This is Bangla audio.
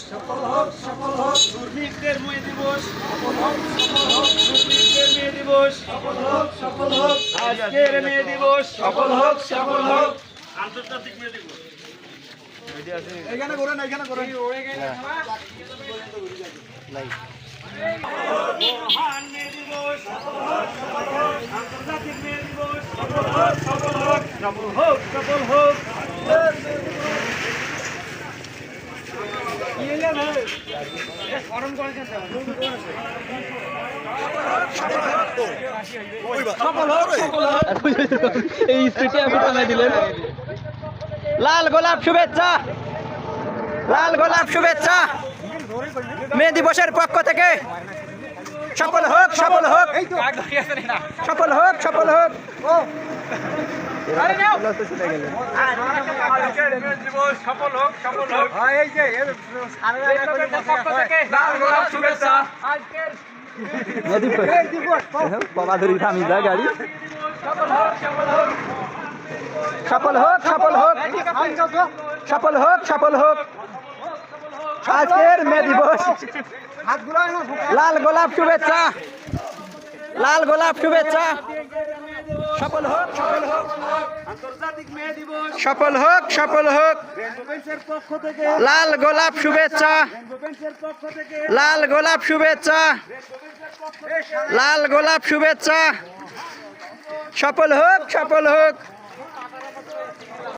সফল হোক সফল হোক শ্রমিকদের মেয়ে দিবস সফল হোক সফল হোক শ্রমিকদের মেয়ে দিবস সফল হোক সফল হোক আজকের মেয়ে দিবস সফল হোক সফল হোক আন্তর্জাতিক মেয়ে দিবস এখানে করেন এখানে করেন মহান মেয়ে দিবস আন্তর্জাতিক মেয়ে দিবস সফল হোক সফল হোক সফল হোক সফল হোক সফল হোক সফল হোক এই স্পিডে আপনি টানা দিলেন। লাল গোলাপ শুভেচ্ছা, লাল গোলাপ শুভেচ্ছা মে দিবসের পক্ষ থেকে। সফল হোক সফল হোক সফল হোক সফল হোক। সফল হোক সফল হোক শুভেচ্ছা বাবা ধরি থামি যা গাড়ি। সফল হোক সফল হোক সফল হোক সফল হোক সফল হোক আজকের মে দিবস। লাল গোলাপ শুভেচ্ছা, লাল গোলাপ শুভেচ্ছা। সফল হোক সফল হোক আন্তর্জাতিক মেয়ে দিবস সফল হোক সফল হোক। রেনবেন্সের পক্ষ থেকে লাল গোলাপ শুভেচ্ছা, রেনবেন্সের পক্ষ থেকে লাল গোলাপ শুভেচ্ছা, লাল গোলাপ শুভেচ্ছা। সফল হোক সফল হোক।